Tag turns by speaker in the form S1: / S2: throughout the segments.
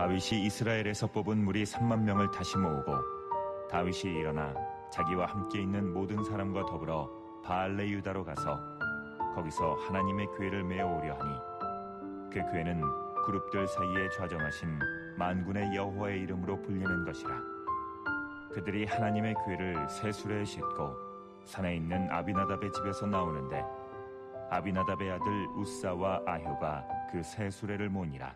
S1: 다윗이 이스라엘에서 뽑은 무리 3만 명을 다시 모으고 다윗이 일어나 자기와 함께 있는 모든 사람과 더불어 바알레 유다로 가서 거기서 하나님의 궤를 메어오려 하니 그 궤는 그룹들 사이에 좌정하신 만군의 여호와의 이름으로 불리는 것이라. 그들이 하나님의 궤를 새 수레에 싣고 산에 있는 아비나답의 집에서 나오는데 아비나답의 아들 우사와 아효가 그 새 수레를 모니라.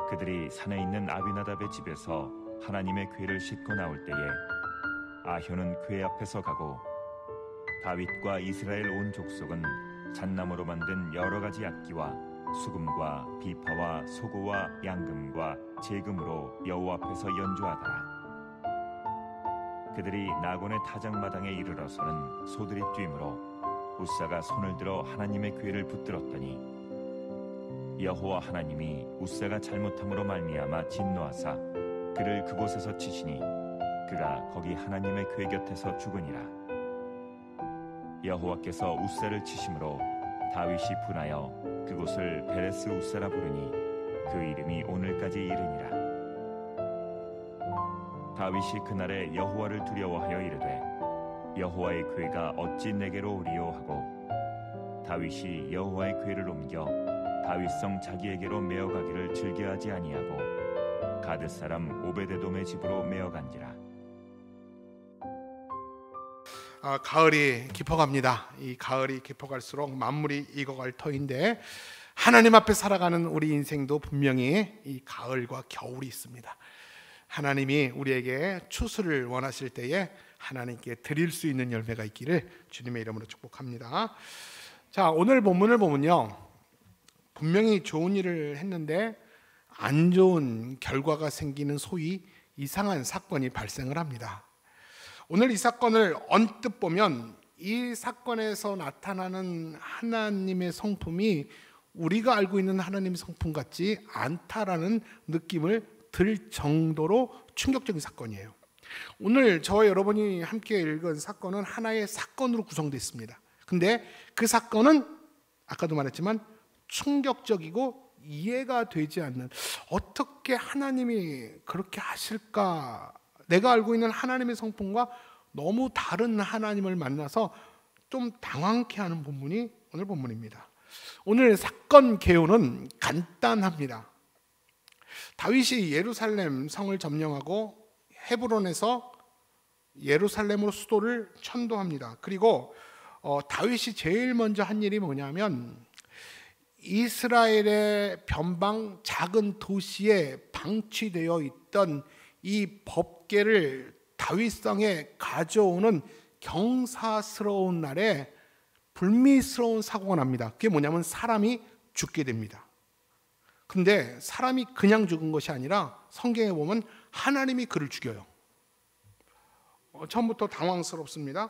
S1: 그들이 산에 있는 아비나답의 집에서 하나님의 궤를 싣고 나올 때에 아효는 궤 앞에서 가고 다윗과 이스라엘 온 족속은 잣나무로 만든 여러 가지 악기와 수금과 비파와 소고와 양금과 제금으로 여호와 앞에서 연주하더라. 그들이 나곤의 타작마당에 이르러서는 소들이 뛰므로 우사가 손을 들어 하나님의 궤를 붙들었더니 여호와 하나님이 우사가 잘못함으로 말미암아 진노하사 그를 그곳에서 치시니 그가 거기 하나님의 궤 곁에서 죽으니라. 여호와께서 우사를 치심으로 다윗이 분하여 그곳을 베레스 우사라 부르니 그 이름이 오늘까지 이르니라. 다윗이 그날에 여호와를 두려워하여 이르되 여호와의 궤가 어찌 내게로 오리요 하고 다윗이 여호와의 궤를 옮겨 다윗성 자기에게로 메어가기를 즐겨하지 아니하고 가드 사람 오베데돔의 집으로 메어간지라.
S2: 가을이 깊어갑니다. 이 가을이 깊어갈수록 만물이 익어갈 터인데 하나님 앞에 살아가는 우리 인생도 분명히 이 가을과 겨울이 있습니다. 하나님이 우리에게 추수를 원하실 때에 하나님께 드릴 수 있는 열매가 있기를 주님의 이름으로 축복합니다. 자, 오늘 본문을 보면요, 분명히 좋은 일을 했는데 안 좋은 결과가 생기는 소위 이상한 사건이 발생을 합니다. 오늘 이 사건을 언뜻 보면 이 사건에서 나타나는 하나님의 성품이 우리가 알고 있는 하나님의 성품 같지 않다라는 느낌을 들 정도로 충격적인 사건이에요. 오늘 저와 여러분이 함께 읽은 사건은 하나의 사건으로 구성되어 있습니다. 근데 그 사건은 아까도 말했지만 충격적이고 이해가 되지 않는, 어떻게 하나님이 그렇게 하실까? 내가 알고 있는 하나님의 성품과 너무 다른 하나님을 만나서 좀 당황케 하는 본문이 오늘 본문입니다. 오늘 사건 개요는 간단합니다. 다윗이 예루살렘 성을 점령하고 헤브론에서 예루살렘으로 수도를 천도합니다. 그리고 다윗이 제일 먼저 한 일이 뭐냐면 이스라엘의 변방 작은 도시에 방치되어 있던 이 법궤를 다윗성에 가져오는 경사스러운 날에 불미스러운 사고가 납니다. 그게 뭐냐면 사람이 죽게 됩니다. 근데 사람이 그냥 죽은 것이 아니라 성경에 보면 하나님이 그를 죽여요. 처음부터 당황스럽습니다.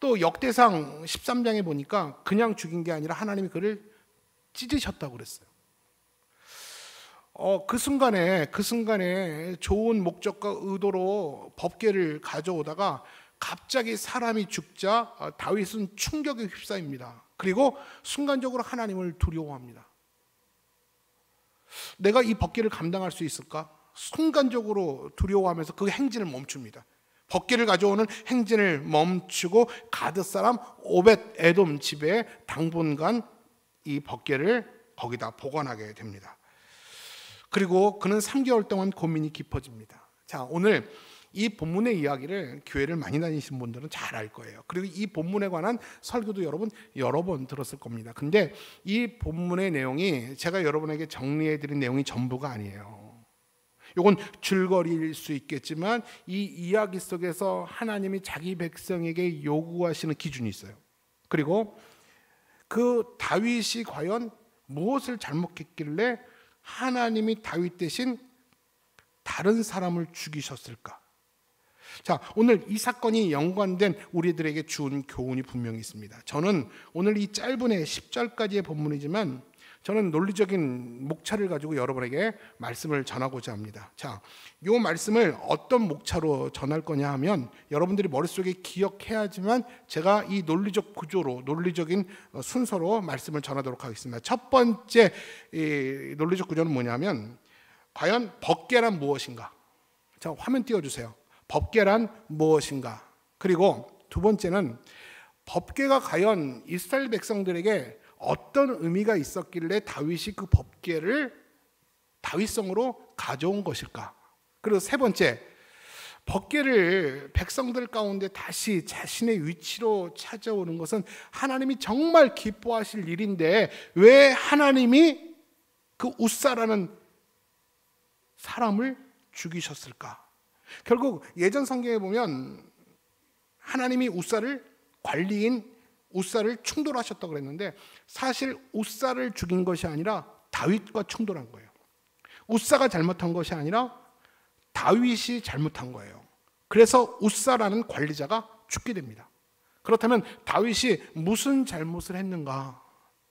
S2: 또 역대상 13장에 보니까 그냥 죽인 게 아니라 하나님이 그를 찢으셨다고 그랬어요. 그 순간에 좋은 목적과 의도로 법궤를 가져오다가 갑자기 사람이 죽자 다윗은 충격에 휩싸입니다. 그리고 순간적으로 하나님을 두려워합니다. 내가 이 법궤를 감당할 수 있을까? 순간적으로 두려워하면서 그 행진을 멈춥니다. 법궤를 가져오는 행진을 멈추고 가드 사람 오벳 에돔 집에 당분간 이 법궤를 거기다 보관하게 됩니다. 그리고 그는 3개월 동안 고민이 깊어집니다. 자, 오늘 이 본문의 이야기를 교회를 많이 다니신 분들은 잘 알 거예요. 그리고 이 본문에 관한 설교도 여러분 여러 번 들었을 겁니다. 근데 이 본문의 내용이 제가 여러분에게 정리해드린 내용이 전부가 아니에요. 이건 줄거리일 수 있겠지만 이 이야기 속에서 하나님이 자기 백성에게 요구하시는 기준이 있어요. 그리고 그 다윗이 과연 무엇을 잘못했길래 하나님이 다윗 대신 다른 사람을 죽이셨을까? 자, 오늘 이 사건이 연관된 우리들에게 준 교훈이 분명히 있습니다. 저는 오늘 이 짧은 10절까지의 본문이지만 저는 논리적인 목차를 가지고 여러분에게 말씀을 전하고자 합니다. 자, 이 말씀을 어떤 목차로 전할 거냐 하면 여러분들이 머릿속에 기억해야지만 제가 이 논리적 구조로, 논리적인 순서로 말씀을 전하도록 하겠습니다. 첫 번째 이 논리적 구조는 뭐냐면, 과연 법궤란 무엇인가? 자, 화면 띄워주세요. 법궤란 무엇인가? 그리고 두 번째는 법궤가 과연 이스라엘 백성들에게 어떤 의미가 있었길래 다윗이 그 법궤를 다윗성으로 가져온 것일까? 그리고 세 번째, 법궤를 백성들 가운데 다시 자신의 위치로 찾아오는 것은 하나님이 정말 기뻐하실 일인데 왜 하나님이 그 웃사라는 사람을 죽이셨을까? 결국 예전 성경에 보면 하나님이 웃사를, 관리인 웃사를 충돌하셨다고 그랬는데 사실 웃사를 죽인 것이 아니라 다윗과 충돌한 거예요. 웃사가 잘못한 것이 아니라 다윗이 잘못한 거예요. 그래서 웃사라는 관리자가 죽게 됩니다. 그렇다면 다윗이 무슨 잘못을 했는가?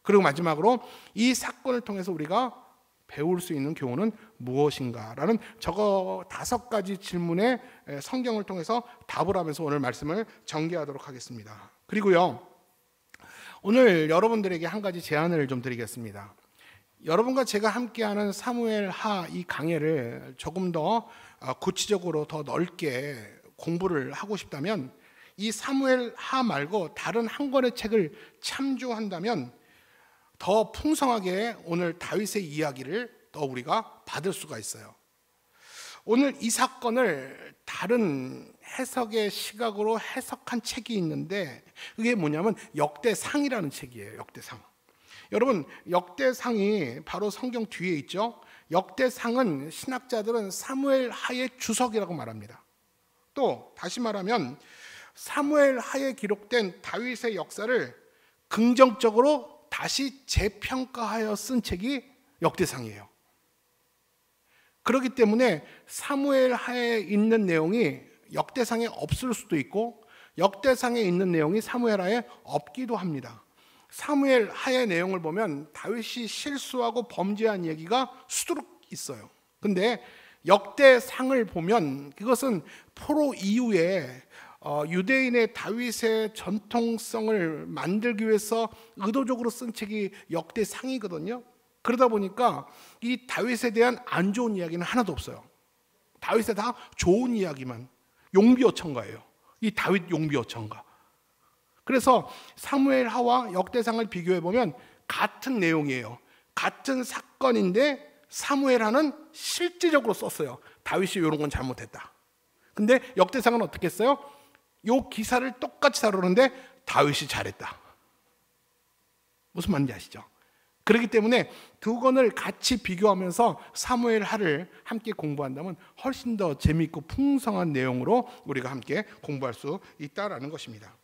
S2: 그리고 마지막으로 이 사건을 통해서 우리가 배울 수 있는 교훈은 무엇인가라는 저거 5가지 질문에 성경을 통해서 답을 하면서 오늘 말씀을 전개하도록 하겠습니다. 그리고요, 오늘 여러분들에게 한 가지 제안을 좀 드리겠습니다. 여러분과 제가 함께하는 사무엘하 이 강해를 조금 더 구체적으로 더 넓게 공부를 하고 싶다면 이 사무엘하 말고 다른 한 권의 책을 참조한다면 더 풍성하게 오늘 다윗의 이야기를 더 우리가 받을 수가 있어요. 오늘 이 사건을 다른 해석의 시각으로 해석한 책이 있는데 그게 뭐냐면 역대상이라는 책이에요. 역대상. 여러분, 역대상이 바로 성경 뒤에 있죠. 역대상은 신학자들은 사무엘하의 주석이라고 말합니다. 또 다시 말하면 사무엘하에 기록된 다윗의 역사를 긍정적으로 다시 재평가하여 쓴 책이 역대상이에요. 그렇기 때문에 사무엘하에 있는 내용이 역대상에 없을 수도 있고 역대상에 있는 내용이 사무엘하에 없기도 합니다. 사무엘하의 내용을 보면 다윗이 실수하고 범죄한 얘기가 수두룩 있어요. 근데 역대상을 보면 그것은 포로 이후에 유대인의 다윗의 전통성을 만들기 위해서 의도적으로 쓴 책이 역대상이거든요. 그러다 보니까 이 다윗에 대한 안 좋은 이야기는 하나도 없어요. 다윗에 다 좋은 이야기만, 용비어천가예요. 이 다윗 용비어천가. 그래서 사무엘하와 역대상을 비교해 보면 같은 내용이에요. 같은 사건인데 사무엘하는 실질적으로 썼어요. 다윗이 이런 건 잘못했다. 근데 역대상은 어떻게 했어요? 요 기사를 똑같이 다루는데 다윗이 잘했다. 무슨 말인지 아시죠? 그렇기 때문에 두 권을 같이 비교하면서 사무엘하를 함께 공부한다면 훨씬 더 재미있고 풍성한 내용으로 우리가 함께 공부할 수 있다라는 것입니다.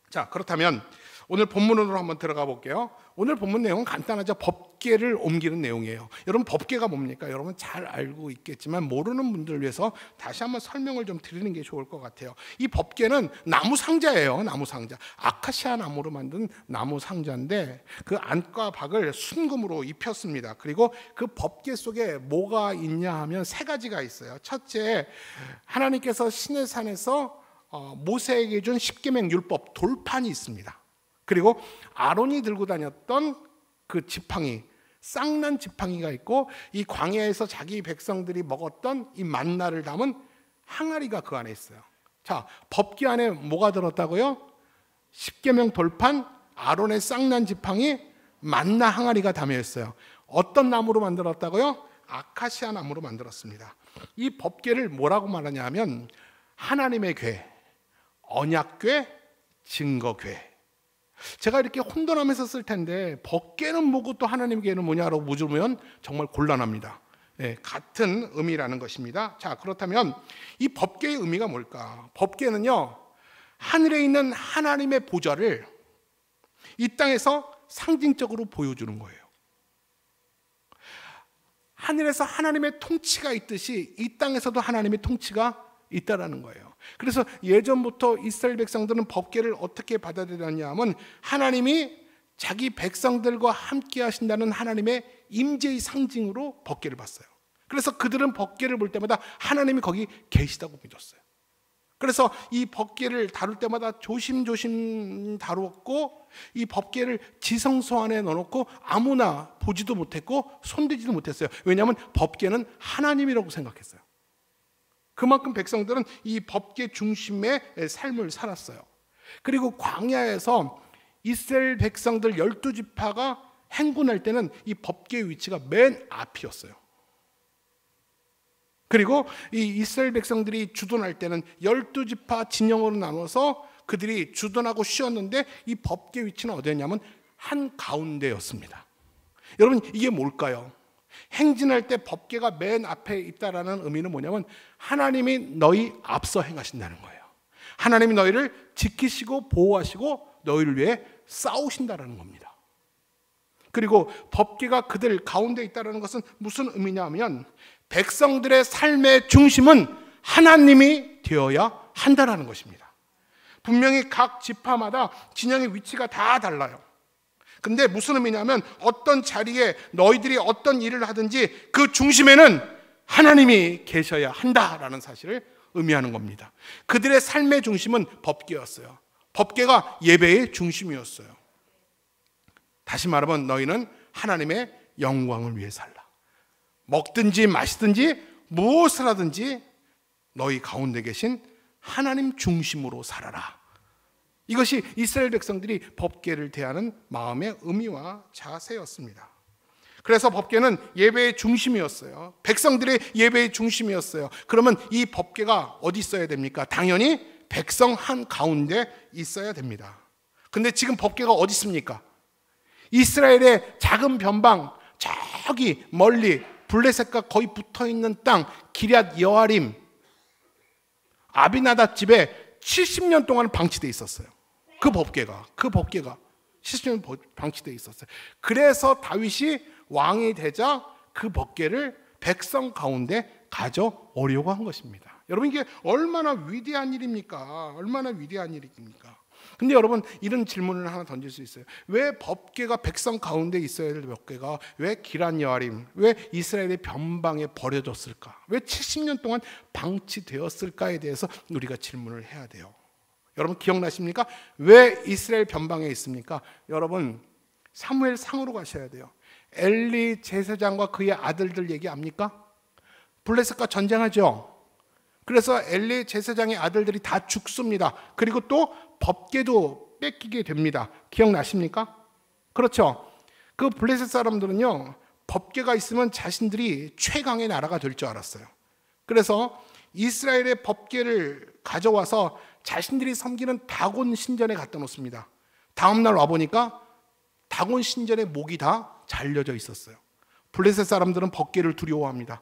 S2: 자, 그렇다면 오늘 본문으로 한번 들어가 볼게요. 오늘 본문 내용은 간단하죠. 법궤를 옮기는 내용이에요. 여러분, 법궤가 뭡니까? 여러분 잘 알고 있겠지만 모르는 분들을 위해서 다시 한번 설명을 좀 드리는 게 좋을 것 같아요. 이 법궤는 나무 상자예요. 나무 상자. 아카시아 나무로 만든 나무 상자인데 그 안과 박을 순금으로 입혔습니다. 그리고 그 법궤 속에 뭐가 있냐 하면 3가지가 있어요. 첫째, 하나님께서 시내산에서 모세에게 준 십계명 율법 돌판이 있습니다. 그리고 아론이 들고 다녔던 그 지팡이, 쌍난 지팡이가 있고 이 광야에서 자기 백성들이 먹었던 이 만나를 담은 항아리가 그 안에 있어요. 자, 법궤 안에 뭐가 들었다고요? 십계명 돌판, 아론의 쌍난 지팡이, 만나 항아리가 담겨 있어요. 어떤 나무로 만들었다고요? 아카시아 나무로 만들었습니다. 이 법궤를 뭐라고 말하냐 하면 하나님의 궤, 언약궤, 증거궤. 제가 이렇게 혼돈하면서 쓸 텐데 법궤는 뭐고 또 하나님의 궤는 뭐냐라고 물으면 정말 곤란합니다. 네, 같은 의미라는 것입니다. 자, 그렇다면 이 법궤의 의미가 뭘까? 법궤는요, 하늘에 있는 하나님의 보좌를 이 땅에서 상징적으로 보여주는 거예요. 하늘에서 하나님의 통치가 있듯이 이 땅에서도 하나님의 통치가 있다라는 거예요. 그래서 예전부터 이스라엘 백성들은 법궤를 어떻게 받아들였냐 하면 하나님이 자기 백성들과 함께 하신다는 하나님의 임재의 상징으로 법궤를 봤어요. 그래서 그들은 법궤를 볼 때마다 하나님이 거기 계시다고 믿었어요. 그래서 이 법궤를 다룰 때마다 조심조심 다루었고, 이 법궤를 지성소 안에 넣어놓고 아무나 보지도 못했고 손대지도 못했어요. 왜냐하면 법궤는 하나님이라고 생각했어요. 그만큼 백성들은 이 법궤 중심의 삶을 살았어요. 그리고 광야에서 이스라엘 백성들 12지파가 행군할 때는 이 법궤의 위치가 맨 앞이었어요. 그리고 이 이스라엘 백성들이 주둔할 때는 12지파 진영으로 나눠서 그들이 주둔하고 쉬었는데, 이 법궤 위치는 어디였냐면 한가운데였습니다. 여러분, 이게 뭘까요? 행진할 때 법궤가 맨 앞에 있다라는 의미는 뭐냐면 하나님이 너희 앞서 행하신다는 거예요. 하나님이 너희를 지키시고 보호하시고 너희를 위해 싸우신다라는 겁니다. 그리고 법궤가 그들 가운데 있다는 것은 무슨 의미냐면 백성들의 삶의 중심은 하나님이 되어야 한다는 것입니다. 분명히 각 지파마다 진영의 위치가 다 달라요. 근데 무슨 의미냐면 어떤 자리에 너희들이 어떤 일을 하든지 그 중심에는 하나님이 계셔야 한다라는 사실을 의미하는 겁니다. 그들의 삶의 중심은 법궤였어요. 법궤가 예배의 중심이었어요. 다시 말하면 너희는 하나님의 영광을 위해 살라. 먹든지 마시든지 무엇을 하든지 너희 가운데 계신 하나님 중심으로 살아라. 이것이 이스라엘 백성들이 법궤를 대하는 마음의 의미와 자세였습니다. 그래서 법궤는 예배의 중심이었어요. 백성들의 예배의 중심이었어요. 그러면 이 법궤가 어디 있어야 됩니까? 당연히 백성 한 가운데 있어야 됩니다. 근데 지금 법궤가 어디 있습니까? 이스라엘의 작은 변방, 저기 멀리 블레셋과 거의 붙어있는 땅 기럇 여아림, 아비나답 집에 70년 동안 방치되어 있었어요. 그 법궤가 70년 방치되어 있었어요. 그래서 다윗이 왕이 되자 그 법궤를 백성 가운데 가져오려고 한 것입니다. 여러분, 이게 얼마나 위대한 일입니까? 얼마나 위대한 일입니까? 근데 여러분, 이런 질문을 하나 던질 수 있어요. 왜 법궤가 백성 가운데 있어야 될 법궤가 왜 기럇 여아림, 왜 이스라엘의 변방에 버려졌을까? 왜 70년 동안 방치되었을까에 대해서 우리가 질문을 해야 돼요. 여러분, 기억나십니까? 왜 이스라엘 변방에 있습니까? 여러분, 사무엘 상으로 가셔야 돼요. 엘리 제사장과 그의 아들들 얘기 압니까? 블레셋과 전쟁하죠. 그래서 엘리 제사장의 아들들이 다 죽습니다. 그리고 또 법궤도 뺏기게 됩니다. 기억나십니까? 그렇죠. 그 블레셋 사람들은요, 법궤가 있으면 자신들이 최강의 나라가 될 줄 알았어요. 그래서 이스라엘의 법궤를 가져와서 자신들이 섬기는 다곤 신전에 갖다 놓습니다. 다음날 와보니까 다곤 신전의 목이 다 잘려져 있었어요. 블레셋 사람들은 법궤를 두려워합니다.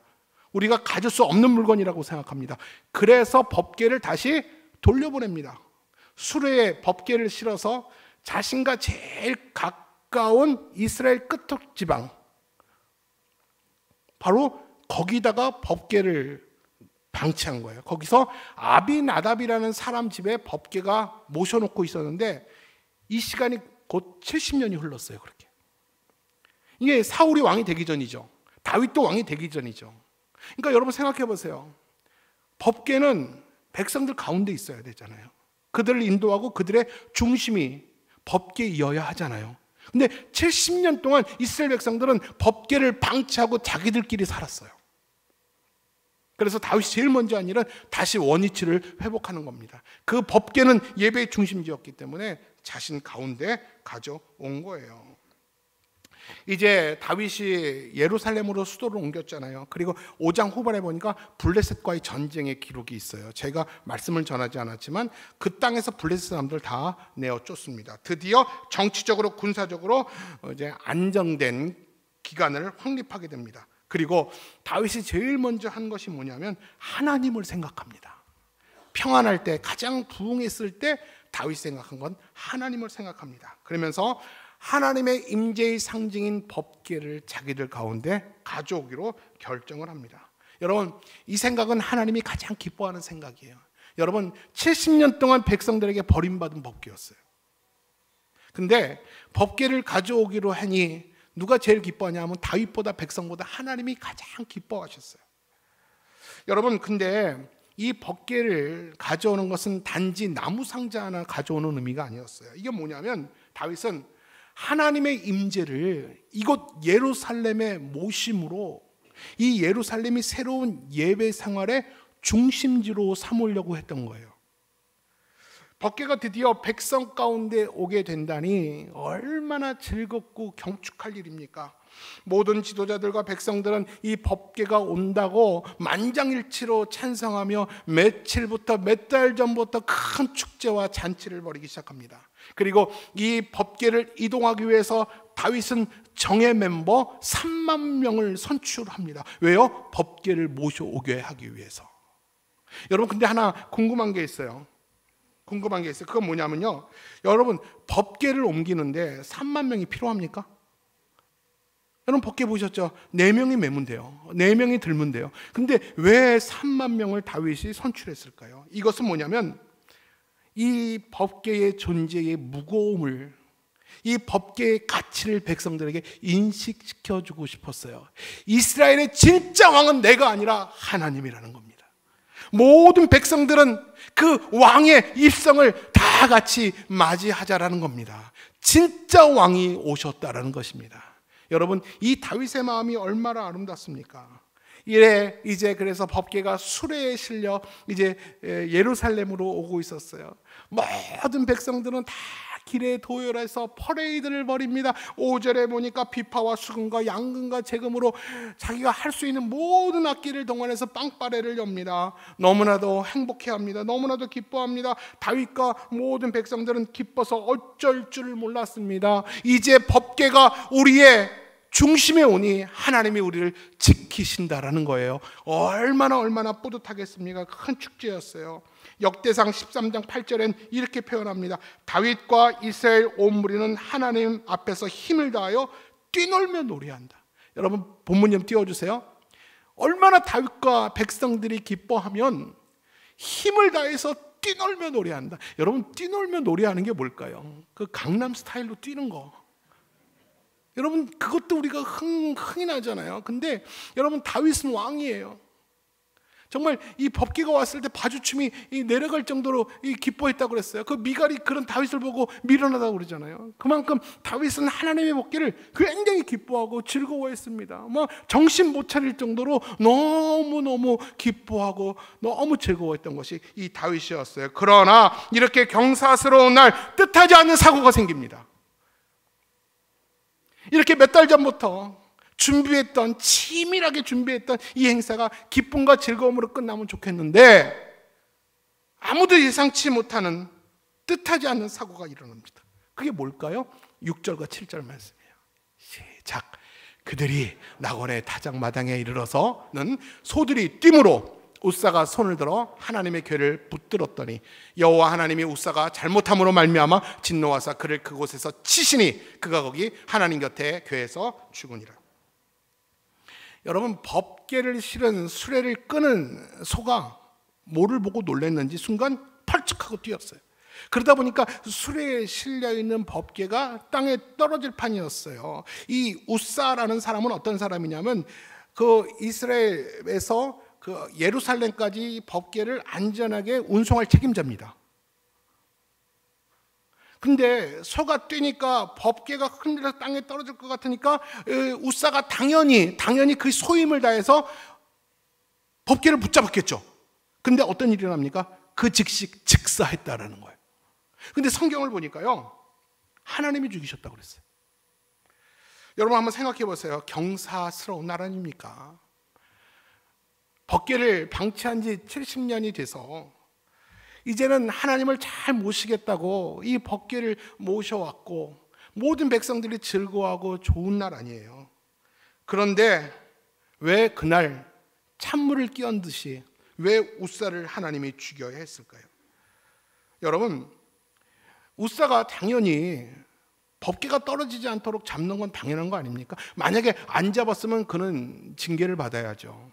S2: 우리가 가질 수 없는 물건이라고 생각합니다. 그래서 법궤를 다시 돌려보냅니다. 수레에 법궤를 실어서 자신과 제일 가까운 이스라엘 끝쪽 지방, 바로 거기다가 법궤를 방치한 거예요. 거기서 아비나답이라는 사람 집에 법궤가 모셔놓고 있었는데 이 시간이 곧 70년이 흘렀어요. 그렇게. 이게 사울이 왕이 되기 전이죠. 다윗도 왕이 되기 전이죠. 그러니까 여러분 생각해 보세요. 법궤는 백성들 가운데 있어야 되잖아요. 그들을 인도하고 그들의 중심이 법궤이어야 하잖아요. 근데 70년 동안 이스라엘 백성들은 법궤를 방치하고 자기들끼리 살았어요. 그래서 다윗이 제일 먼저 한 일은 다시 원위치를 회복하는 겁니다. 그 법궤는 예배의 중심지였기 때문에 자신 가운데 가져온 거예요. 이제 다윗이 예루살렘으로 수도를 옮겼잖아요. 그리고 5장 후반에 보니까 블레셋과의 전쟁의 기록이 있어요. 제가 말씀을 전하지 않았지만 그 땅에서 블레셋 사람들 다 내어 쫓습니다. 드디어 정치적으로 군사적으로 이제 안정된 기간을 확립하게 됩니다. 그리고 다윗이 제일 먼저 한 것이 뭐냐면 하나님을 생각합니다. 평안할 때, 가장 부흥했을 때 다윗이 생각한 건 하나님을 생각합니다. 그러면서 하나님의 임재의 상징인 법궤를 자기들 가운데 가져오기로 결정을 합니다. 여러분, 이 생각은 하나님이 가장 기뻐하는 생각이에요. 여러분, 70년 동안 백성들에게 버림받은 법궤였어요. 근데 법궤를 가져오기로 하니 누가 제일 기뻐하냐 하면 다윗보다 백성보다 하나님이 가장 기뻐하셨어요. 여러분, 근데 이 법궤를 가져오는 것은 단지 나무 상자 하나 가져오는 의미가 아니었어요. 이게 뭐냐면 다윗은 하나님의 임재를 이곳 예루살렘에 모심으로 이 예루살렘이 새로운 예배 생활의 중심지로 삼으려고 했던 거예요. 법궤가 드디어 백성 가운데 오게 된다니 얼마나 즐겁고 경축할 일입니까? 모든 지도자들과 백성들은 이 법궤가 온다고 만장일치로 찬성하며 며칠부터 몇 달 전부터 큰 축제와 잔치를 벌이기 시작합니다. 그리고 이 법궤를 이동하기 위해서 다윗은 정예 멤버 3만 명을 선출합니다. 왜요? 법궤를 모셔오게 하기 위해서. 여러분, 근데 하나 궁금한 게 있어요. 그건 뭐냐면요, 여러분, 법궤를 옮기는데 3만 명이 필요합니까? 여러분, 법궤 보셨죠? 4명이 메면 돼요. 4명이 들면 돼요. 근데 왜 3만 명을 다윗이 선출했을까요? 이것은 뭐냐면 이 법궤의 존재의 무거움을, 이 법궤의 가치를 백성들에게 인식시켜주고 싶었어요. 이스라엘의 진짜 왕은 내가 아니라 하나님이라는 겁니다. 모든 백성들은 그 왕의 입성을 다 같이 맞이하자라는 겁니다. 진짜 왕이 오셨다라는 것입니다. 여러분, 이 다윗의 마음이 얼마나 아름답습니까? 이제 그래서 법궤가 수레에 실려 이제 예루살렘으로 오고 있었어요. 모든 백성들은 다 길에 도열해서 퍼레이드를 벌입니다. 5절에 보니까 비파와 수금과 양금과 재금으로 자기가 할 수 있는 모든 악기를 동원해서 빵빠레를 엽니다. 너무나도 행복해합니다. 너무나도 기뻐합니다. 다윗과 모든 백성들은 기뻐서 어쩔 줄 몰랐습니다. 이제 법궤가 우리의 중심에 오니 하나님이 우리를 지키신다라는 거예요. 얼마나 뿌듯하겠습니까? 큰 축제였어요. 역대상 13장 8절엔 이렇게 표현합니다. 다윗과 이스라엘 온 무리는 하나님 앞에서 힘을 다하여 뛰놀며 노래한다. 여러분, 본문 좀 띄워주세요. 얼마나 다윗과 백성들이 기뻐하면 힘을 다해서 뛰놀며 노래한다. 여러분, 뛰놀며 노래하는 게 뭘까요? 그 강남 스타일로 뛰는 거. 여러분, 그것도 우리가 흥이 나잖아요. 근데 여러분, 다윗은 왕이에요. 정말 이 법궤가 왔을 때 바주춤이 내려갈 정도로 기뻐했다고 그랬어요. 그 미갈이 그런 다윗을 보고 미련하다고 그러잖아요. 그만큼 다윗은 하나님의 법궤를 굉장히 기뻐하고 즐거워했습니다. 정신 못 차릴 정도로 너무너무 기뻐하고 너무 즐거워했던 것이 이 다윗이었어요. 그러나 이렇게 경사스러운 날 뜻하지 않는 사고가 생깁니다. 이렇게 몇 달 전부터 치밀하게 준비했던 이 행사가 기쁨과 즐거움으로 끝나면 좋겠는데 아무도 예상치 못하는 뜻하지 않는 사고가 일어납니다. 그게 뭘까요? 6절과 7절 말씀이에요. 시작. 그들이 낙원의 타작마당에 이르러서는 소들이 띠므로 우사가 손을 들어 하나님의 궤를 붙들었더니 여호와 하나님이 우사가 잘못함으로 말미암아 진노하사 그를 그곳에서 치시니 그가 거기 하나님 곁에 궤에서 죽으니라. 여러분, 법궤를 실은 수레를 끄는 소가 뭐를 보고 놀랐는지 순간 펄쩍하고 뛰었어요. 그러다 보니까 수레에 실려있는 법궤가 땅에 떨어질 판이었어요. 이 우사라는 사람은 어떤 사람이냐면 그 이스라엘에서 그 예루살렘까지 법궤를 안전하게 운송할 책임자입니다. 근데 소가 뛰니까 법궤가 흔들려서 땅에 떨어질 것 같으니까 우사가 당연히 그 소임을 다해서 법궤를 붙잡았겠죠. 근데 어떤 일이 납니까? 그 즉시 즉사했다라는 거예요. 근데 성경을 보니까요, 하나님이 죽이셨다고 그랬어요. 여러분, 한번 생각해 보세요. 경사스러운 날 아닙니까? 법궤를 방치한 지 70년이 돼서 이제는 하나님을 잘 모시겠다고 이 법궤를 모셔왔고 모든 백성들이 즐거워하고 좋은 날 아니에요. 그런데 왜 그날 찬물을 끼얹듯이 왜 우사를 하나님이 죽여야 했을까요? 여러분, 우사가 당연히 법궤가 떨어지지 않도록 잡는 건 당연한 거 아닙니까? 만약에 안 잡았으면 그는 징계를 받아야죠.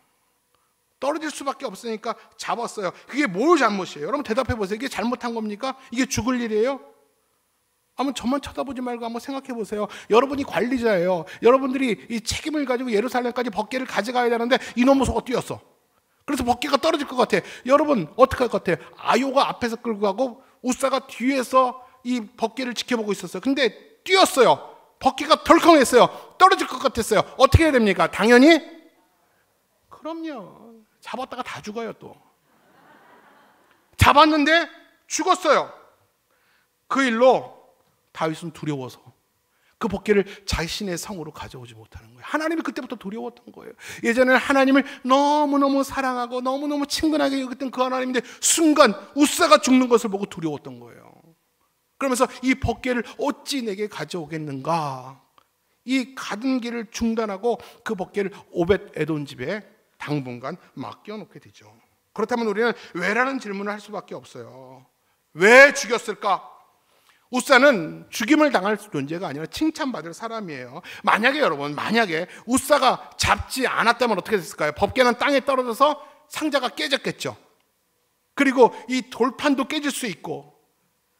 S2: 떨어질 수밖에 없으니까 잡았어요. 그게 뭘 잘못이에요? 여러분, 대답해 보세요. 이게 잘못한 겁니까? 이게 죽을 일이에요? 한번 저만 쳐다보지 말고 한번 생각해 보세요. 여러분이 관리자예요. 여러분들이 이 책임을 가지고 예루살렘까지 법궤를 가져가야 되는데 이놈 모소가 뛰었어. 그래서 법궤가 떨어질 것 같아. 여러분 어떻게 할 것 같아? 아요가 앞에서 끌고 가고 우사가 뒤에서 이 법궤를 지켜보고 있었어요. 근데 뛰었어요. 법궤가 덜컹했어요. 떨어질 것 같았어요. 어떻게 해야 됩니까? 당연히 그럼요. 잡았다가 다 죽어요. 또 잡았는데 죽었어요. 그 일로 다윗은 두려워서 그 법궤를 자신의 성으로 가져오지 못하는 거예요. 하나님이 그때부터 두려웠던 거예요. 예전에는 하나님을 너무너무 사랑하고 너무너무 친근하게 여겼던 그 하나님인데 순간 우사가 죽는 것을 보고 두려웠던 거예요. 그러면서 이 법궤를 어찌 내게 가져오겠는가, 이 가던 길을 중단하고 그 법궤를 오벳 에돔 집에 당분간 맡겨놓게 되죠. 그렇다면 우리는 왜라는 질문을 할 수밖에 없어요. 왜 죽였을까? 우사는 죽임을 당할 존재가 아니라 칭찬받을 사람이에요. 만약에 여러분, 만약에 우사가 잡지 않았다면 어떻게 됐을까요? 법궤는 땅에 떨어져서 상자가 깨졌겠죠. 그리고 이 돌판도 깨질 수 있고,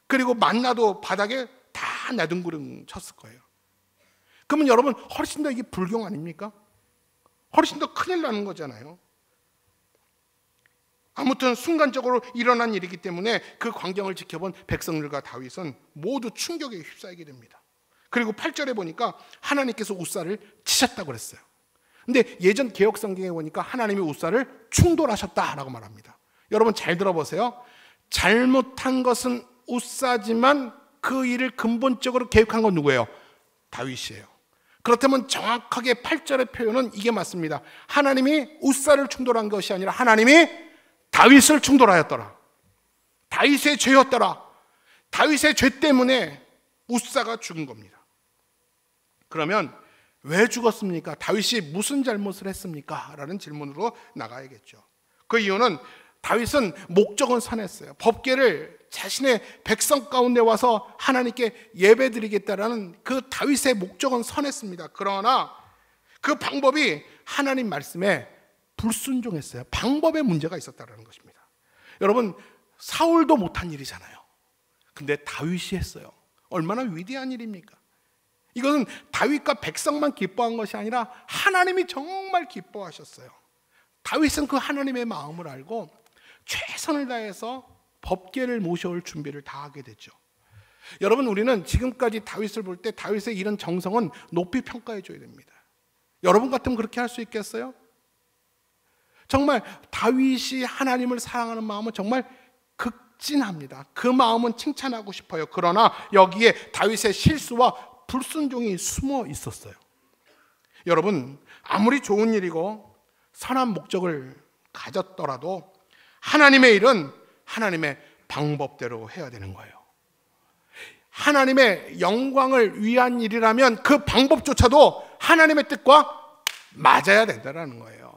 S2: 그리고 만나도 바닥에 다 나둥구름 쳤을 거예요. 그러면 여러분 훨씬 더 이게 불경 아닙니까? 훨씬 더 큰일 나는 거잖아요. 아무튼 순간적으로 일어난 일이기 때문에 그 광경을 지켜본 백성들과 다윗은 모두 충격에 휩싸이게 됩니다. 그리고 8절에 보니까 하나님께서 우사를 치셨다고 그랬어요. 근데 예전 개역 성경에 보니까 하나님이 우사를 충돌하셨다라고 말합니다. 여러분 잘 들어보세요. 잘못한 것은 우사지만 그 일을 근본적으로 계획한 건 누구예요? 다윗이에요. 그렇다면 정확하게 8절의 표현은 이게 맞습니다. 하나님이 우사를 충돌한 것이 아니라 하나님이 다윗을 충돌하였더라. 다윗의 죄였더라. 다윗의 죄 때문에 우사가 죽은 겁니다. 그러면 왜 죽었습니까? 다윗이 무슨 잘못을 했습니까? 라는 질문으로 나가야겠죠. 그 이유는 다윗은 목적은 선했어요. 법궤를 자신의 백성 가운데 와서 하나님께 예배드리겠다라는 그 다윗의 목적은 선했습니다. 그러나 그 방법이 하나님 말씀에 불순종했어요. 방법에 문제가 있었다는 것입니다. 여러분 사울도 못한 일이잖아요. 근데 다윗이 했어요. 얼마나 위대한 일입니까? 이것은 다윗과 백성만 기뻐한 것이 아니라 하나님이 정말 기뻐하셨어요. 다윗은 그 하나님의 마음을 알고 최선을 다해서 법궤를 모셔올 준비를 다 하게 됐죠. 여러분 우리는 지금까지 다윗을 볼 때 다윗의 이런 정성은 높이 평가해 줘야 됩니다. 여러분 같으면 그렇게 할 수 있겠어요? 정말 다윗이 하나님을 사랑하는 마음은 정말 극진합니다. 그 마음은 칭찬하고 싶어요. 그러나 여기에 다윗의 실수와 불순종이 숨어 있었어요. 여러분 아무리 좋은 일이고 선한 목적을 가졌더라도 하나님의 일은 하나님의 방법대로 해야 되는 거예요. 하나님의 영광을 위한 일이라면 그 방법조차도 하나님의 뜻과 맞아야 된다는 거예요.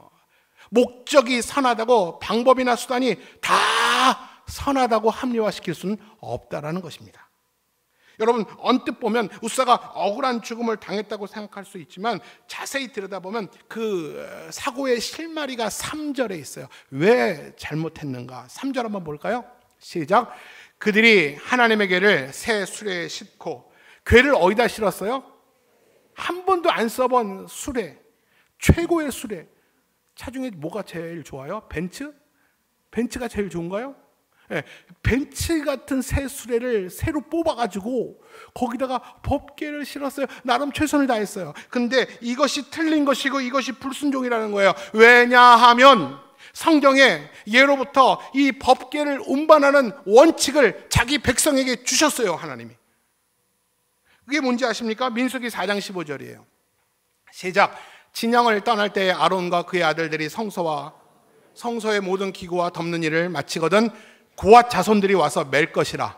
S2: 목적이 선하다고 방법이나 수단이 다 선하다고 합리화시킬 수는 없다라는 것입니다. 여러분 언뜻 보면 우사가 억울한 죽음을 당했다고 생각할 수 있지만 자세히 들여다보면 그 사고의 실마리가 3절에 있어요. 왜 잘못했는가? 3절 한번 볼까요? 시작. 그들이 하나님의 궤를 새 수레에 싣고, 궤를 어디다 실었어요? 한 번도 안 써본 수레, 최고의 수레. 차 중에 뭐가 제일 좋아요? 벤츠? 벤츠가 제일 좋은가요? 네, 벤츠 같은 새 수레를 새로 뽑아가지고 거기다가 법궤를 실었어요. 나름 최선을 다했어요. 근데 이것이 틀린 것이고 이것이 불순종이라는 거예요. 왜냐하면 성경에 예로부터 이 법궤를 운반하는 원칙을 자기 백성에게 주셨어요. 하나님이. 그게 뭔지 아십니까? 민수기 4장 15절이에요 시작. 진영을 떠날 때에 아론과 그의 아들들이 성소의 모든 기구와 덮는 일을 마치거든 고앗 자손들이 와서 맬 것이라.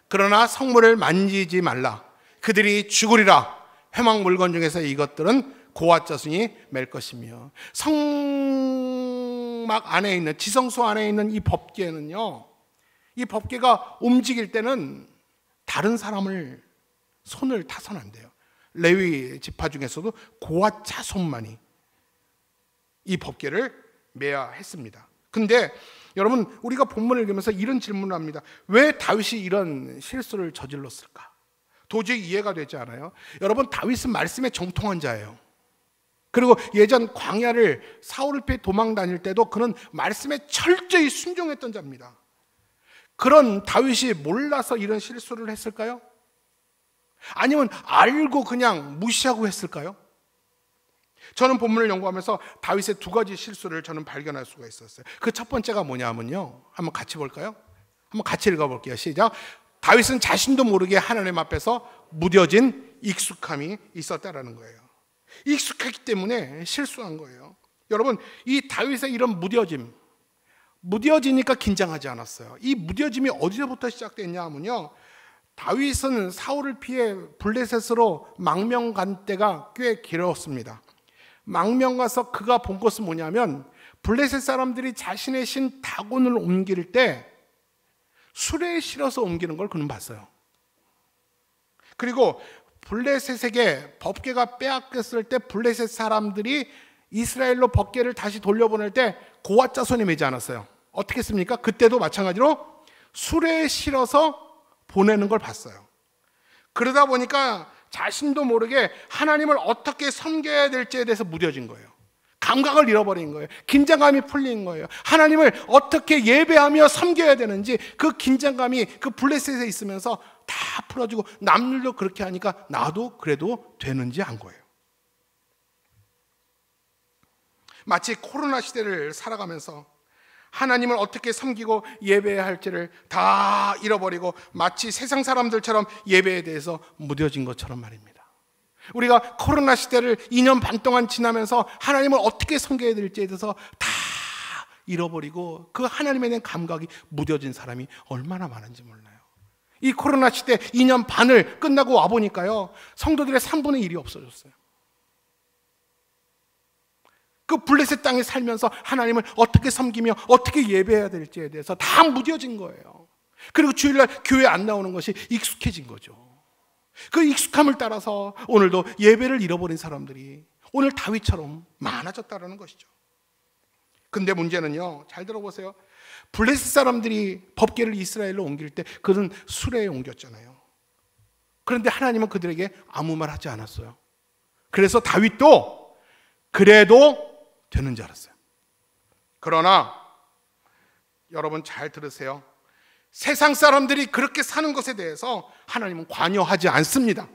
S2: 그러나 성물을 만지지 말라. 그들이 죽으리라. 회막 물건 중에서 이것들은 고앗 자손이 맬 것이며. 성막 안에 있는, 지성소 안에 있는 이 법궤는요, 이 법궤가 움직일 때는 다른 사람을 손을 타서는 안 돼요. 레위 지파 중에서도 고앗 자손만이 이 법궤를 매야 했습니다. 근데 여러분 우리가 본문을 읽으면서 이런 질문을 합니다. 왜 다윗이 이런 실수를 저질렀을까? 도저히 이해가 되지 않아요. 여러분, 다윗은 말씀에 정통한 자예요. 그리고 예전 광야를 사울을 피해 도망 다닐 때도 그는 말씀에 철저히 순종했던 자입니다. 그런 다윗이 몰라서 이런 실수를 했을까요? 아니면 알고 그냥 무시하고 했을까요? 저는 본문을 연구하면서 다윗의 두 가지 실수를 저는 발견할 수가 있었어요. 그 첫 번째가 뭐냐면요, 한번 같이 볼까요? 한번 같이 읽어볼게요. 시작. 다윗은 자신도 모르게 하나님 앞에서 무뎌진 익숙함이 있었다라는 거예요. 익숙했기 때문에 실수한 거예요. 여러분, 이 다윗의 이런 무뎌지니까 긴장하지 않았어요. 이 무뎌짐이 어디서부터 시작됐냐 하면요, 다윗은 사울을 피해 블레셋으로 망명 간 때가 꽤 길었습니다. 망명 가서 그가 본 것은 뭐냐면, 블레셋 사람들이 자신의 신 다곤을 옮길 때 수레에 실어서 옮기는 걸 그는 봤어요. 그리고 블레셋에게 법궤가 빼앗겼을 때 블레셋 사람들이 이스라엘로 법궤를 다시 돌려보낼 때 고앗 자손이 매지 않았어요. 어떻게 했습니까? 그때도 마찬가지로 수레에 실어서 보내는 걸 봤어요. 그러다 보니까 자신도 모르게 하나님을 어떻게 섬겨야 될지에 대해서 무뎌진 거예요. 감각을 잃어버린 거예요. 긴장감이 풀린 거예요. 하나님을 어떻게 예배하며 섬겨야 되는지 그 긴장감이 그 블레셋에 있으면서 다 풀어지고, 남들도 그렇게 하니까 나도 그래도 되는지 안 거예요. 마치 코로나 시대를 살아가면서 하나님을 어떻게 섬기고 예배해야 할지를 다 잃어버리고 마치 세상 사람들처럼 예배에 대해서 무뎌진 것처럼 말입니다. 우리가 코로나 시대를 2년 반 동안 지나면서 하나님을 어떻게 섬겨야 될지에 대해서 다 잃어버리고 그 하나님에 대한 감각이 무뎌진 사람이 얼마나 많은지 몰라요. 이 코로나 시대 2년 반을 끝나고 와보니까요, 성도들의 3분의 1이 없어졌어요. 그 블레셋 땅에 살면서 하나님을 어떻게 섬기며 어떻게 예배해야 될지에 대해서 다 무뎌진 거예요. 그리고 주일날 교회 안 나오는 것이 익숙해진 거죠. 그 익숙함을 따라서 오늘도 예배를 잃어버린 사람들이 오늘 다윗처럼 많아졌다는 것이죠. 근데 문제는요, 잘 들어보세요. 블레셋 사람들이 법궤를 이스라엘로 옮길 때 그는 수레에 옮겼잖아요. 그런데 하나님은 그들에게 아무 말 하지 않았어요. 그래서 다윗도 그래도 되는 줄 알았어요. 그러나 여러분 잘 들으세요. 세상 사람들이 그렇게 사는 것에 대해서 하나님은 관여하지 않습니다.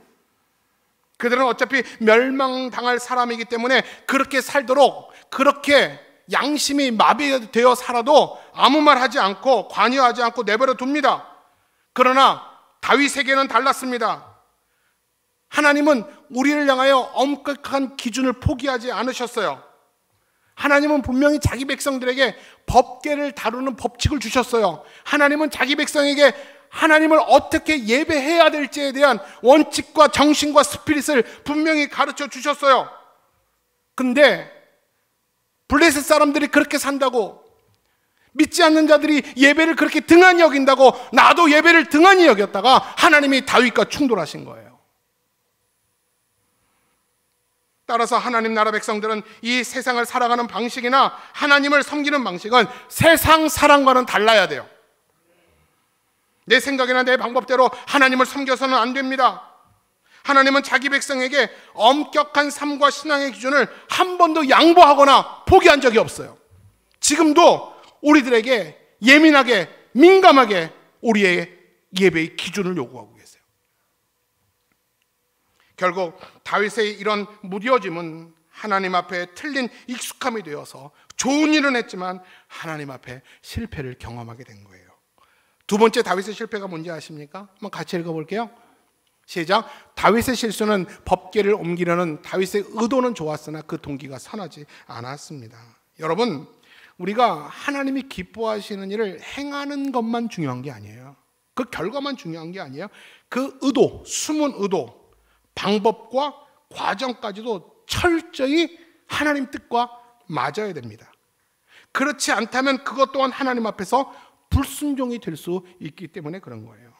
S2: 그들은 어차피 멸망당할 사람이기 때문에 그렇게 살도록, 그렇게 양심이 마비되어 살아도 아무 말 하지 않고 관여하지 않고 내버려 둡니다. 그러나 다윗에게는 달랐습니다. 하나님은 우리를 향하여 엄격한 기준을 포기하지 않으셨어요. 하나님은 분명히 자기 백성들에게 법궤를 다루는 법칙을 주셨어요. 하나님은 자기 백성에게 하나님을 어떻게 예배해야 될지에 대한 원칙과 정신과 스피릿을 분명히 가르쳐 주셨어요. 근데 블레셋 사람들이 그렇게 산다고, 믿지 않는 자들이 예배를 그렇게 등한히 여긴다고 나도 예배를 등한히 여겼다가 하나님이 다윗과 충돌하신 거예요. 따라서 하나님 나라 백성들은 이 세상을 살아가는 방식이나 하나님을 섬기는 방식은 세상 사람과는 달라야 돼요. 내 생각이나 내 방법대로 하나님을 섬겨서는 안 됩니다. 하나님은 자기 백성에게 엄격한 삶과 신앙의 기준을 한 번도 양보하거나 포기한 적이 없어요. 지금도 우리들에게 예민하게, 민감하게 우리의 예배의 기준을 요구하고 계세요. 결국 다윗의 이런 무뎌짐은 하나님 앞에 틀린 익숙함이 되어서 좋은 일은 했지만 하나님 앞에 실패를 경험하게 된 거예요. 두 번째 다윗의 실패가 뭔지 아십니까? 한번 같이 읽어볼게요. 시작. 다윗의 실수는 법궤를 옮기려는 다윗의 의도는 좋았으나 그 동기가 선하지 않았습니다. 여러분, 우리가 하나님이 기뻐하시는 일을 행하는 것만 중요한 게 아니에요. 그 결과만 중요한 게 아니에요. 그 의도, 숨은 의도, 방법과 과정까지도 철저히 하나님 뜻과 맞아야 됩니다. 그렇지 않다면 그것 또한 하나님 앞에서 불순종이 될 수 있기 때문에 그런 거예요.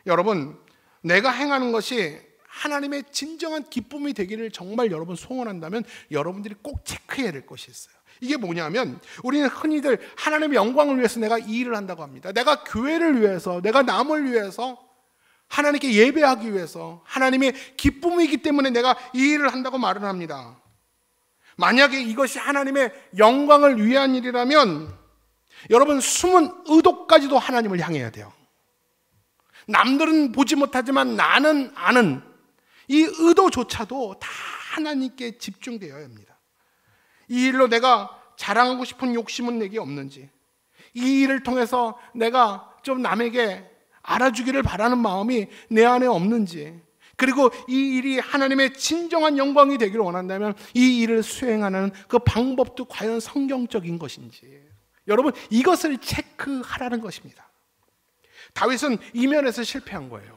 S2: 여러분, 내가 행하는 것이 하나님의 진정한 기쁨이 되기를 정말 여러분 소원한다면 여러분들이 꼭 체크해야 될 것이 있어요. 이게 뭐냐면, 우리는 흔히들 하나님의 영광을 위해서 내가 이 일을 한다고 합니다. 내가 교회를 위해서, 내가 남을 위해서 하나님께 예배하기 위해서, 하나님의 기쁨이기 때문에 내가 이 일을 한다고 말을 합니다. 만약에 이것이 하나님의 영광을 위한 일이라면 여러분, 숨은 의도까지도 하나님을 향해야 돼요. 남들은 보지 못하지만 나는 아는 이 의도조차도 다 하나님께 집중되어야 합니다. 이 일로 내가 자랑하고 싶은 욕심은 내게 없는지, 이 일을 통해서 내가 좀 남에게 알아주기를 바라는 마음이 내 안에 없는지, 그리고 이 일이 하나님의 진정한 영광이 되기를 원한다면 이 일을 수행하는 그 방법도 과연 성경적인 것인지, 여러분, 이것을 체크하라는 것입니다. 다윗은 이면에서 실패한 거예요.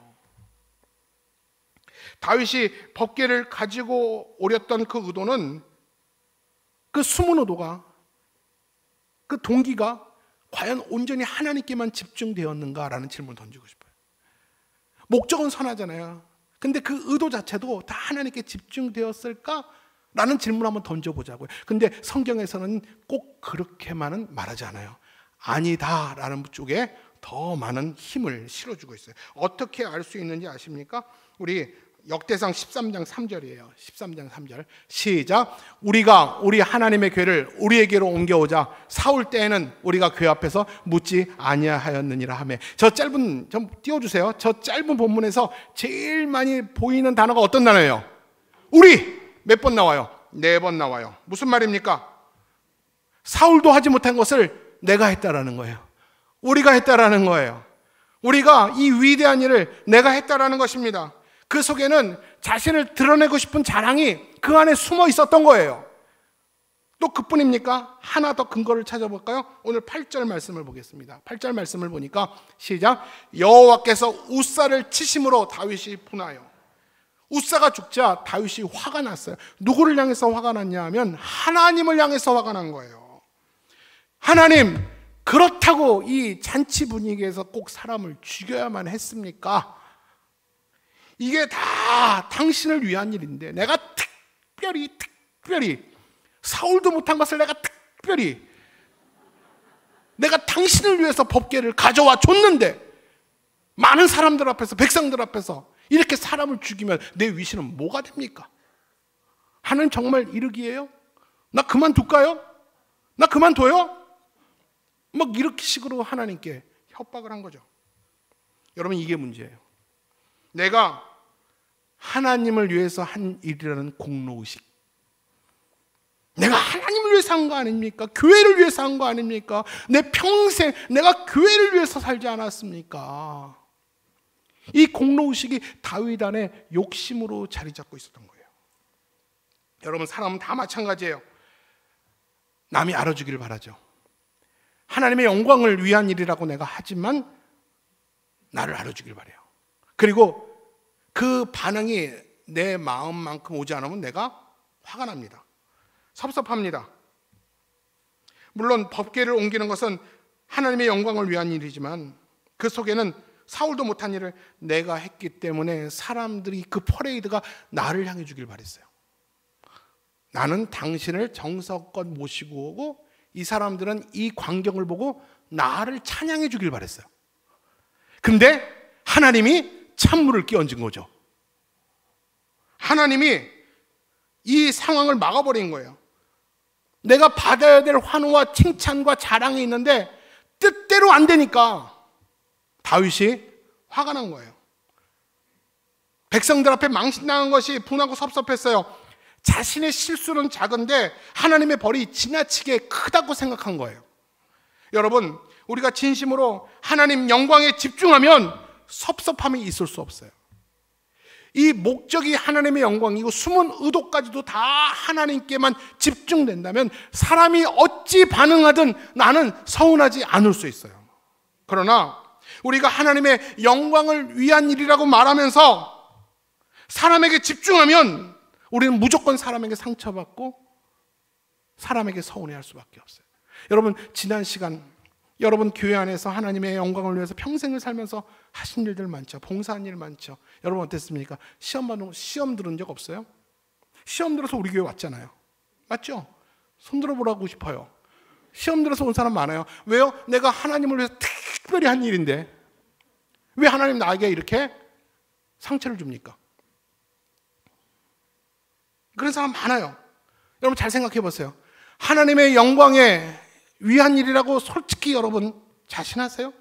S2: 다윗이 법궤를 가지고 오렸던 그 의도는, 그 숨은 의도가, 그 동기가 과연 온전히 하나님께만 집중되었는가라는 질문을 던지고 싶어요. 목적은 선하잖아요. 근데 그 의도 자체도 다 하나님께 집중되었을까? 라는 질문을 한번 던져보자고요. 근데 성경에서는 꼭 그렇게만은 말하지 않아요. 아니다라는 쪽에 더 많은 힘을 실어주고 있어요. 어떻게 알 수 있는지 아십니까? 우리 역대상 13장 3절이에요. 13장 3절 시작. 우리가 우리 하나님의 궤를 우리에게로 옮겨오자 사울 때에는 우리가 궤 앞에서 묻지 아니하였느니라 하며. 저 짧은, 좀 띄워주세요. 저 짧은 본문에서 제일 많이 보이는 단어가 어떤 단어예요? 우리. 몇 번 나와요? 4번 나와요. 무슨 말입니까? 사울도 하지 못한 것을 내가 했다라는 거예요. 우리가 했다라는 거예요. 우리가 이 위대한 일을 내가 했다라는 것입니다. 그 속에는 자신을 드러내고 싶은 자랑이 그 안에 숨어 있었던 거예요. 또 그뿐입니까? 하나 더 근거를 찾아볼까요? 오늘 8절 말씀을 보겠습니다. 8절 말씀을 보니까 시작. 여호와께서 우사를 치심으로 다윗이 분하여. 우사가 죽자 다윗이 화가 났어요. 누구를 향해서 화가 났냐 하면 하나님을 향해서 화가 난 거예요. 하나님, 그렇다고 이 잔치 분위기에서 꼭 사람을 죽여야만 했습니까? 이게 다 당신을 위한 일인데 내가 특별히 사울도 못한 것을 내가 당신을 위해서 법궤를 가져와 줬는데 많은 사람들 앞에서, 백성들 앞에서 이렇게 사람을 죽이면 내 위신은 뭐가 됩니까? 하나님 정말 이러기에요? 나 그만둘까요? 나 그만둬요? 막 이렇게 식으로 하나님께 협박을 한 거죠. 여러분, 이게 문제예요. 내가 하나님을 위해서 한 일이라는 공로의식, 내가 하나님을 위해서 한 거 아닙니까? 교회를 위해서 한 거 아닙니까? 내 평생 내가 교회를 위해서 살지 않았습니까? 이 공로의식이 다윗 안에 욕심으로 자리 잡고 있었던 거예요. 여러분, 사람은 다 마찬가지예요. 남이 알아주기를 바라죠. 하나님의 영광을 위한 일이라고 내가 하지만 나를 알아주길 바라요. 그리고 그 반응이 내 마음만큼 오지 않으면 내가 화가 납니다. 섭섭합니다. 물론 법궤를 옮기는 것은 하나님의 영광을 위한 일이지만 그 속에는 사울도 못한 일을 내가 했기 때문에 사람들이, 그 퍼레이드가 나를 향해 주길 바랬어요. 나는 당신을 정성껏 모시고 오고 이 사람들은 이 광경을 보고 나를 찬양해 주길 바랬어요. 근데 하나님이 찬물을 끼얹은 거죠. 하나님이 이 상황을 막아버린 거예요. 내가 받아야 될 환호와 칭찬과 자랑이 있는데 뜻대로 안 되니까 다윗이 화가 난 거예요. 백성들 앞에 망신당한 것이 분하고 섭섭했어요. 자신의 실수는 작은데 하나님의 벌이 지나치게 크다고 생각한 거예요. 여러분, 우리가 진심으로 하나님 영광에 집중하면 섭섭함이 있을 수 없어요. 이 목적이 하나님의 영광이고 숨은 의도까지도 다 하나님께만 집중된다면 사람이 어찌 반응하든 나는 서운하지 않을 수 있어요. 그러나 우리가 하나님의 영광을 위한 일이라고 말하면서 사람에게 집중하면 우리는 무조건 사람에게 상처받고 사람에게 서운해할 수밖에 없어요. 여러분, 지난 시간 여러분 교회 안에서 하나님의 영광을 위해서 평생을 살면서 하신 일들 많죠. 봉사한 일 많죠. 여러분 어땠습니까? 시험 들은 적 없어요? 시험 들어서 우리 교회 왔잖아요. 맞죠? 손 들어보라고 싶어요. 시험 들어서 온 사람 많아요. 왜요? 내가 하나님을 위해서 특별히 한 일인데 왜 하나님 나에게 이렇게 상처를 줍니까? 그런 사람 많아요. 여러분 잘 생각해 보세요. 하나님의 영광에 위한 일이라고 솔직히 여러분 자신하세요?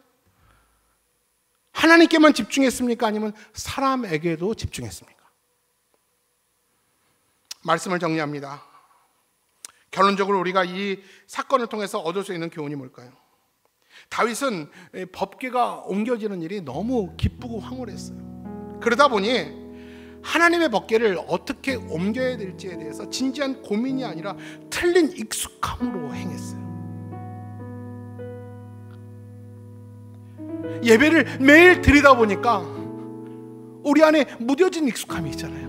S2: 하나님께만 집중했습니까? 아니면 사람에게도 집중했습니까? 말씀을 정리합니다. 결론적으로 우리가 이 사건을 통해서 얻을 수 있는 교훈이 뭘까요? 다윗은 법궤가 옮겨지는 일이 너무 기쁘고 황홀했어요. 그러다 보니 하나님의 법궤를 어떻게 옮겨야 될지에 대해서 진지한 고민이 아니라 틀린 익숙함으로 행했어요. 예배를 매일 드리다 보니까 우리 안에 무뎌진 익숙함이 있잖아요.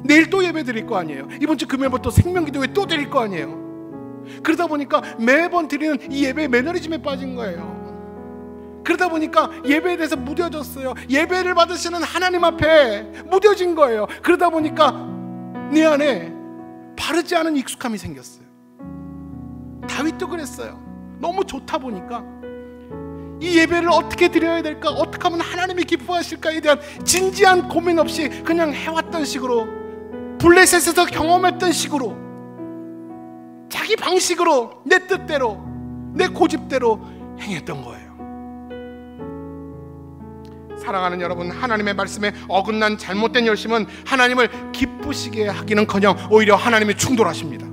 S2: 내일 또 예배 드릴 거 아니에요. 이번 주 금요일부터 생명기도회 또 드릴 거 아니에요. 그러다 보니까 매번 드리는 이 예배의 매너리즘에 빠진 거예요. 그러다 보니까 예배에 대해서 무뎌졌어요. 예배를 받으시는 하나님 앞에 무뎌진 거예요. 그러다 보니까 내 안에 바르지 않은 익숙함이 생겼어요. 다윗도 그랬어요. 너무 좋다 보니까 이 예배를 어떻게 드려야 될까, 어떻게 하면 하나님이 기뻐하실까에 대한 진지한 고민 없이 그냥 해왔던 식으로, 블레셋에서 경험했던 식으로, 자기 방식으로, 내 뜻대로, 내 고집대로 행했던 거예요. 사랑하는 여러분, 하나님의 말씀에 어긋난 잘못된 열심은 하나님을 기쁘시게 하기는커녕 오히려 하나님이 충돌하십니다.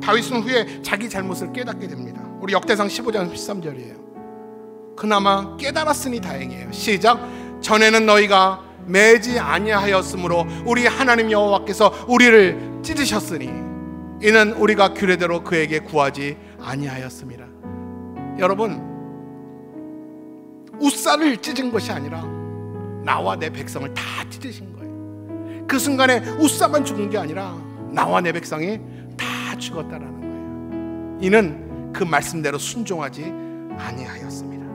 S2: 다윗은 후에 자기 잘못을 깨닫게 됩니다. 우리 역대상 15장 13절이에요. 그나마 깨달았으니 다행이에요. 시작. 전에는 너희가 매지 아니하였으므로 우리 하나님 여호와께서 우리를 찢으셨으니 이는 우리가 규례대로 그에게 구하지 아니하였습니다. 여러분, 우사를 찢은 것이 아니라 나와 내 백성을 다 찢으신 거예요. 그 순간에 우사만 죽은 게 아니라 나와 내 백성이 다 죽었다라는 거예요. 이는 그 말씀대로 순종하지 아니하였습니다.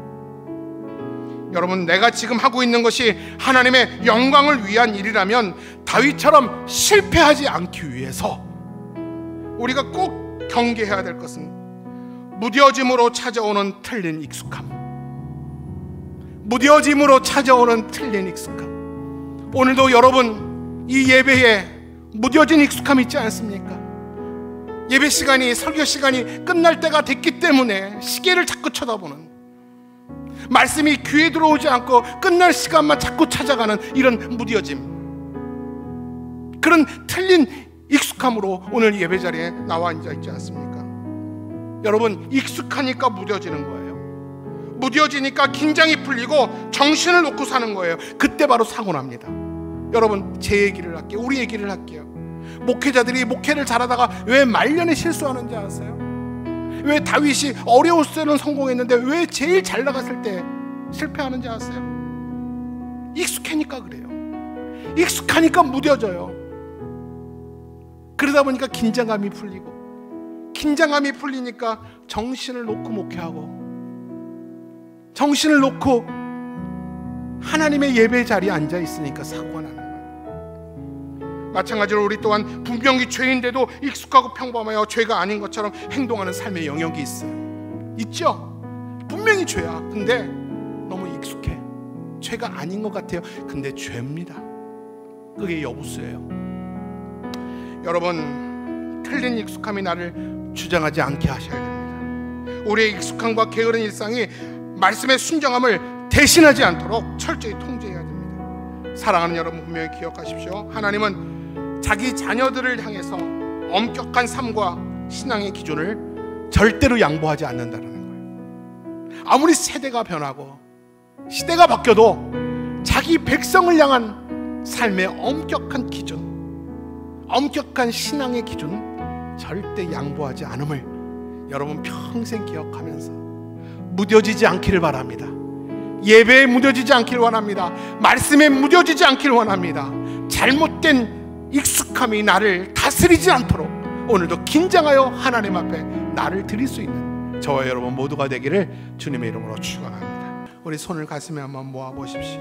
S2: 여러분, 내가 지금 하고 있는 것이 하나님의 영광을 위한 일이라면 다윗처럼 실패하지 않기 위해서 우리가 꼭 경계해야 될 것은 무뎌짐으로 찾아오는 틀린 익숙함, 무뎌짐으로 찾아오는 틀린 익숙함. 오늘도 여러분 이 예배에 무뎌진 익숙함이 있지 않습니까? 예배 시간이, 설교 시간이 끝날 때가 됐기 때문에 시계를 자꾸 쳐다보는, 말씀이 귀에 들어오지 않고 끝날 시간만 자꾸 찾아가는 이런 무뎌짐, 그런 틀린 익숙함으로 오늘 예배 자리에 나와 앉아 있지 않습니까? 여러분, 익숙하니까 무뎌지는 거예요. 무뎌지니까 긴장이 풀리고 정신을 놓고 사는 거예요. 그때 바로 사고 납니다. 여러분, 제 얘기를 할게요. 우리 얘기를 할게요. 목회자들이 목회를 잘하다가 왜 말년에 실수하는지 아세요? 왜 다윗이 어려울 때는 성공했는데 왜 제일 잘 나갔을 때 실패하는지 아세요? 익숙하니까 그래요. 익숙하니까 무뎌져요. 그러다 보니까 긴장감이 풀리고, 긴장감이 풀리니까 정신을 놓고 목회하고, 정신을 놓고 하나님의 예배 자리에 앉아 있으니까 사고가 나는 거예요. 마찬가지로 우리 또한 분명히 죄인데도 익숙하고 평범하여 죄가 아닌 것처럼 행동하는 삶의 영역이 있어요. 있죠? 분명히 죄야. 근데 너무 익숙해. 죄가 아닌 것 같아요. 근데 죄입니다. 그게 여부수예요. 여러분, 틀린 익숙함이 나를 주장하지 않게 하셔야 됩니다. 우리의 익숙함과 게으른 일상이 말씀의 순정함을 대신하지 않도록 철저히 통제해야 됩니다. 사랑하는 여러분, 분명히 기억하십시오. 하나님은 자기 자녀들을 향해서 엄격한 삶과 신앙의 기준을 절대로 양보하지 않는다는 거예요. 아무리 세대가 변하고 시대가 바뀌어도 자기 백성을 향한 삶의 엄격한 기준, 엄격한 신앙의 기준 절대 양보하지 않음을 여러분 평생 기억하면서 무뎌지지 않기를 바랍니다. 예배에 무뎌지지 않기를 원합니다. 말씀에 무뎌지지 않기를 원합니다. 잘못된 익숙함이 나를 다스리지 않도록 오늘도 긴장하여 하나님 앞에 나를 드릴 수 있는 저와 여러분 모두가 되기를 주님의 이름으로 축원합니다. 우리 손을 가슴에 한번 모아 보십시오.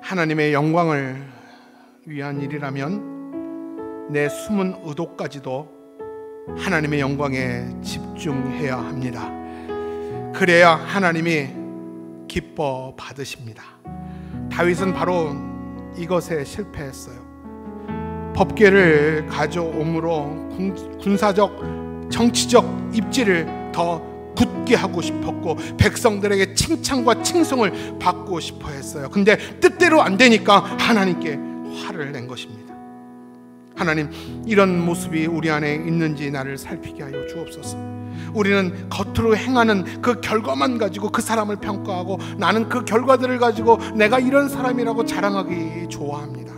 S2: 하나님의 영광을 위한 일이라면 내 숨은 의도까지도 하나님의 영광에 집중해야 합니다. 그래야 하나님이 기뻐 받으십니다. 다윗은 바로 이것에 실패했어요. 법궤를 가져옴으로 군사적, 정치적 입지를 더 굳게 하고 싶었고 백성들에게 칭찬과 칭송을 받고 싶어 했어요. 근데 뜻대로 안 되니까 하나님께 화를 낸 것입니다. 하나님, 이런 모습이 우리 안에 있는지 나를 살피게 하여 주옵소서. 우리는 겉으로 행하는 그 결과만 가지고 그 사람을 평가하고 나는 그 결과들을 가지고 내가 이런 사람이라고 자랑하기 좋아합니다.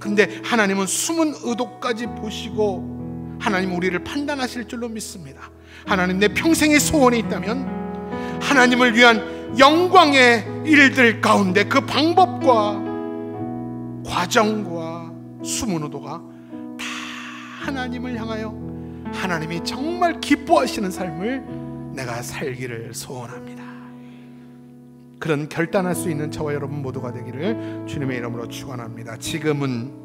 S2: 근데 하나님은 숨은 의도까지 보시고 하나님 우리를 판단하실 줄로 믿습니다. 하나님, 내 평생의 소원이 있다면 하나님을 위한 영광의 일들 가운데 그 방법과 과정과 숨은 의도가 다 하나님을 향하여 하나님이 정말 기뻐하시는 삶을 내가 살기를 소원합니다. 그런 결단할 수 있는 저와 여러분 모두가 되기를 주님의 이름으로 축원합니다. 지금은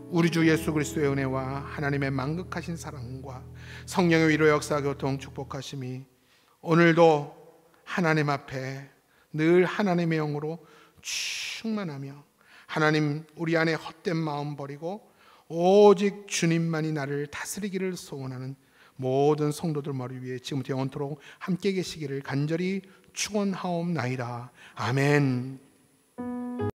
S2: 우리 주 예수 그리스도의 은혜와 하나님의 만극하신 사랑과 성령의 위로 역사 교통 축복하심이 오늘도 하나님 앞에 늘 하나님의 영으로 충만하며 하나님, 우리 안에 헛된 마음 버리고 오직 주님만이 나를 다스리기를 소원하는 모든 성도들 머리 위에 지금부터 영원토록 함께 계시기를 간절히 축원하옵나이다. 아멘.